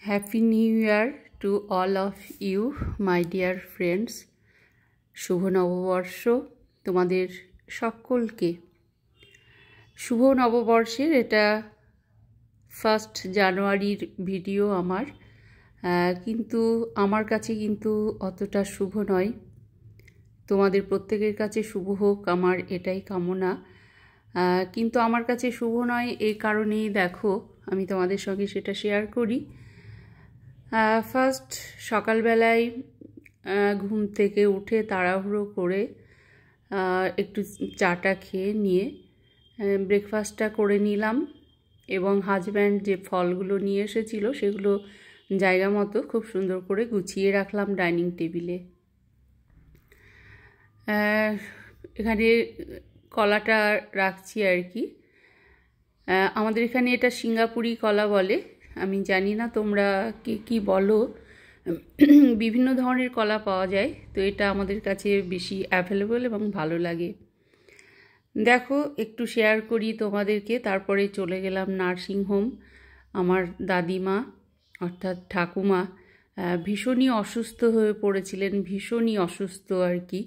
Happy new year to all of you my dear friends. শুভ নববর্ষ তোমাদের সকলকে। শুভ নববর্ষের এটা 1 জানুয়ারির ভিডিও আমার, কিন্তু আমার কাছে কিন্তু অতটা শুভ নয়। তোমাদের প্রত্যেকের কাছে শুভ হোক, আমার এটাই কামনা। কিন্তু আমার কাছে শুভ নয় এই কারণেই দেখো আমি তোমাদের সঙ্গে সেটা শেয়ার করি। ফার্স্ট সকালবেলায় ঘুম থেকে উঠে তাড়াহুড়ো করে একটু চাটা খেয়ে নিয়ে ব্রেকফাস্টটা করে নিলাম, এবং হাজব্যান্ড যে ফলগুলো নিয়ে এসেছিল সেগুলো জায়গা মতো খুব সুন্দর করে গুছিয়ে রাখলাম ডাইনিং টেবিলে। এখানে কলাটা রাখছি আর কি। আমাদের এখানে এটা সিঙ্গাপুরি কলা বলে, আমি জানি না তোমরা কি বলো। বিভিন্ন ধরনের কলা পাওয়া যায়, তো এটা আমাদের কাছে বেশি অ্যাভেলেবল এবং ভালো লাগে। দেখো একটু শেয়ার করি তোমাদেরকে। তারপরে চলে গেলাম নার্সিংহোম। আমার দাদিমা অর্থাৎ ঠাকুমা ভীষণই অসুস্থ হয়ে পড়েছিলেন, ভীষণই অসুস্থ আর কি।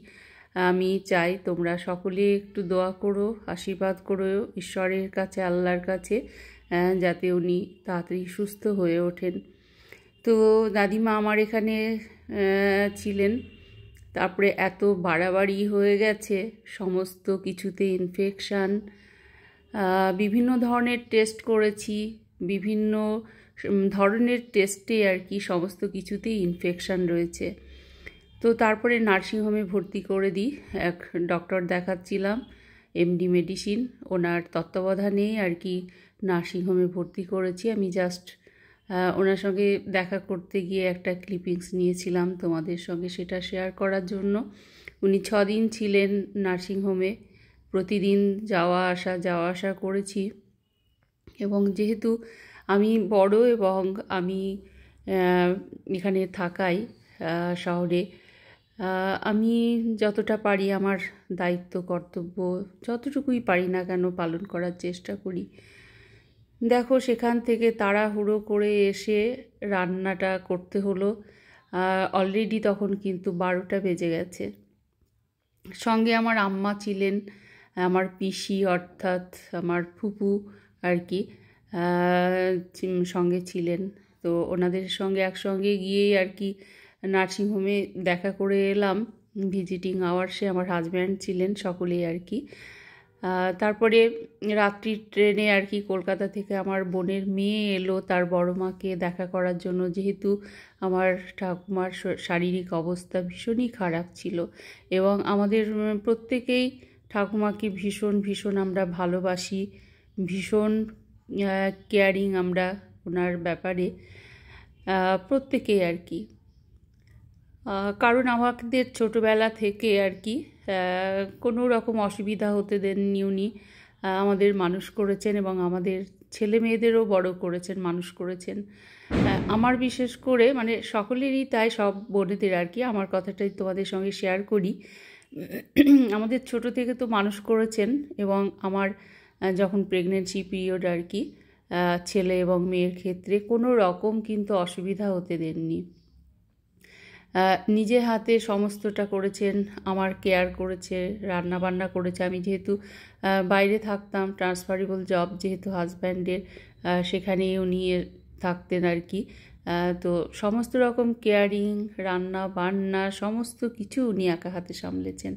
আমি চাই তোমরা সকলে একটু দোয়া করো, আশীর্বাদ করো ঈশ্বরের কাছে, আল্লাহর কাছে, যাতে উনি তাড়াতাড়ি সুস্থ হয়ে ওঠেন। তো দাদিমা আমার এখানে ছিলেন। তারপরে এত বাড়াবাড়ি হয়ে গেছে, সমস্ত কিছুতে ইনফেকশান। বিভিন্ন ধরনের টেস্ট করেছি, বিভিন্ন ধরনের টেস্টে আর কি সমস্ত কিছুতেই ইনফেকশান রয়েছে। তো তারপরে নার্সিংহোমে ভর্তি করে দিই। এক ডক্টর দেখাচ্ছিলাম, এমডি মেডিসিন, ওনার তত্ত্বাবধানেই আর কি নার্সিংহোমে ভর্তি করেছি। আমি জাস্ট ওনার সঙ্গে দেখা করতে গিয়ে একটা ক্লিপিংস নিয়েছিলাম তোমাদের সঙ্গে সেটা শেয়ার করার জন্য। উনি 6 দিন ছিলেন নার্সিংহোমে, প্রতিদিন যাওয়া আসা করেছি। এবং যেহেতু আমি বড় এবং আমি এখানে থাকাই শহরে, আমি যতটা পারি আমার দায়িত্ব কর্তব্য যতটুকুই পারি না কেন পালন করার চেষ্টা করি। দেখো সেখান থেকে তাড়াহুড়ো করে এসে রান্নাটা করতে হলো। অলরেডি তখন কিন্তু 12টা বেজে গেছে। সঙ্গে আমার আম্মা ছিলেন, আমার পিসি অর্থাৎ আমার ফুপু আর কি সঙ্গে ছিলেন। তো ওনাদের সঙ্গে একসঙ্গে গিয়েই আর কি নার্সিংহোমে দেখা করে এলাম। ভিজিটিং আওয়ার্সে আমার হাজব্যান্ড ছিলেন, সকলেই আর কি। তারপরে রাত্রির ট্রেনে আর কি কলকাতা থেকে আমার বোনের মেয়ে এলো তার বড় মাকে দেখা করার জন্য, যেহেতু আমার ঠাকুমার শারীরিক অবস্থা ভীষণই খারাপ ছিল। এবং আমাদের প্রত্যেকেই ঠাকুমাকে ভীষণ ভীষণ আমরা ভালোবাসি, ভীষণ কেয়ারিং আমরা ওনার ব্যাপারে, প্রত্যেকেই আর কি। কারণ আমাদের ছোটোবেলা থেকে আর কি কোনো রকম অসুবিধা হতে দেননি উনি। আমাদের মানুষ করেছেন এবং আমাদের ছেলে মেয়েদেরও বড় করেছেন, মানুষ করেছেন। আমার বিশেষ করে মানে সকলেরই তাই, সব বোনেদের আর কি আমার কথাটাই তোমাদের সঙ্গে শেয়ার করি। আমাদের ছোট থেকে তো মানুষ করেছেন, এবং আমার যখন প্রেগনেন্সি পিরিয়ড আর কি ছেলে এবং মেয়ের ক্ষেত্রে কোনো রকম কিন্তু অসুবিধা হতে দেননি। নিজে হাতে সমস্তটা করেছেন, আমার কেয়ার করেছে, রান্না বান্না করেছে। আমি যেহেতু বাইরে থাকতাম, ট্রান্সফারেবল জব যেহেতু হাজব্যান্ডের, সেখানেই উনি থাকতেন আর কি। তো সমস্ত রকম কেয়ারিং, রান্না বান্না সমস্ত কিছু উনি একা হাতে সামলেছেন।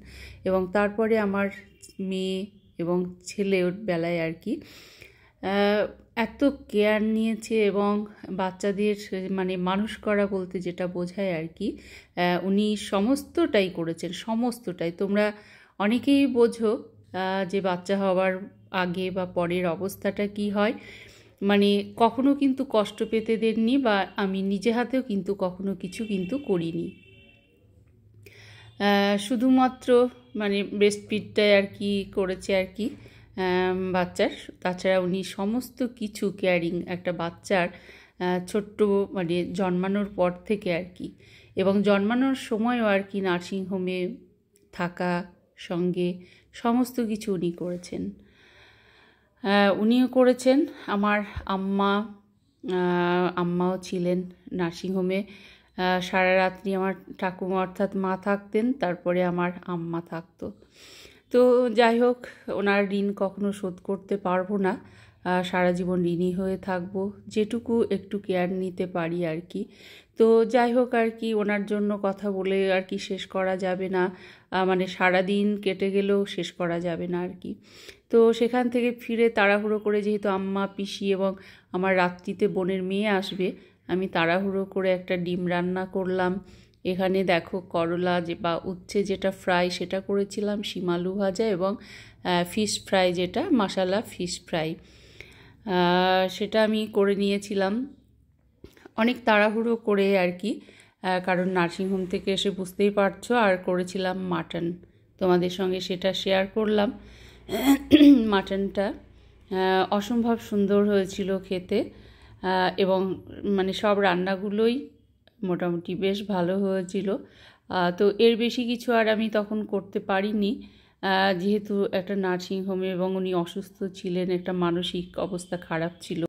এবং তারপরে আমার মেয়ে এবং ছেলের বেলায় আর কি এত কেয়ার নিয়েছে, এবং বাচ্চাদের মানে মানুষ করা বলতে যেটা বোঝায় আর কি, উনি সমস্তটাই করেছেন, সমস্তটাই। তোমরা অনেকেই বোঝো যে বাচ্চা হওয়ার আগে বা পরের অবস্থাটা কি হয়, মানে কখনো কিন্তু কষ্ট পেতে দেননি, বা আমি নিজে হাতেও কিন্তু কখনো কিছু কিন্তু করিনি। শুধুমাত্র মানে ব্রেস্ট ফিডটাই আর কি করেছে আর কি বাচ্চার। তাছাড়া উনি সমস্ত কিছু কেয়ারিং একটা বাচ্চার ছোট্ট মানে জন্মানোর পর থেকে আর কি, এবং জন্মানোর সময়ও আর কি নার্সিংহোমে থাকা সঙ্গে সমস্ত কিছু উনি করেছেন। উনিও করেছেন, আমার আম্মা আম্মাও ছিলেন নার্সিংহোমে। সারা রাত্রি আমার ঠাকুমা অর্থাৎ মা থাকতেন, তারপরে আমার আম্মা থাকতো। তো যাই হোক, ওনার ঋণ কখনো শোধ করতে পারবো না, সারা জীবন ঋণী হয়ে থাকবো, যেটুকু একটু কেয়ার নিতে পারি আর কি। তো যাই হোক আর কি, ওনার জন্য কথা বলে আর কি শেষ করা যাবে না, মানে সারা দিন কেটে গেলেও শেষ করা যাবে না আর কি। তো সেখান থেকে ফিরে তাড়াহুড়ো করে, যেহেতু আম্মা, পিসি এবং আমার রাত্রিতে বোনের মেয়ে আসবে, আমি তাড়াহুড়ো করে একটা ডিম রান্না করলাম। এখানে দেখো করলা বা উচ্ছে যেটা ফ্রাই সেটা করেছিলাম, শিম আলু ভাজা এবং ফিশ ফ্রাই, যেটা মশালা ফিশ ফ্রাই, সেটা আমি করে নিয়েছিলাম অনেক তাড়াহুড়ো করে আর কি, কারণ নার্সিংহোম থেকে এসে বুঝতেই পারছো। আর করেছিলাম মাটন, তোমাদের সঙ্গে সেটা শেয়ার করলাম। মাটনটা অসম্ভব সুন্দর হয়েছিল খেতে, এবং মানে সব রান্নাগুলোই মোটামুটি বেশ ভালো হয়েছিল। তো এর বেশি কিছু আর আমি তখন করতে পারিনি, যেহেতু একটা নার্সিংহোমে এবং উনি অসুস্থ ছিলেন, একটা মানসিক অবস্থা খারাপ ছিল।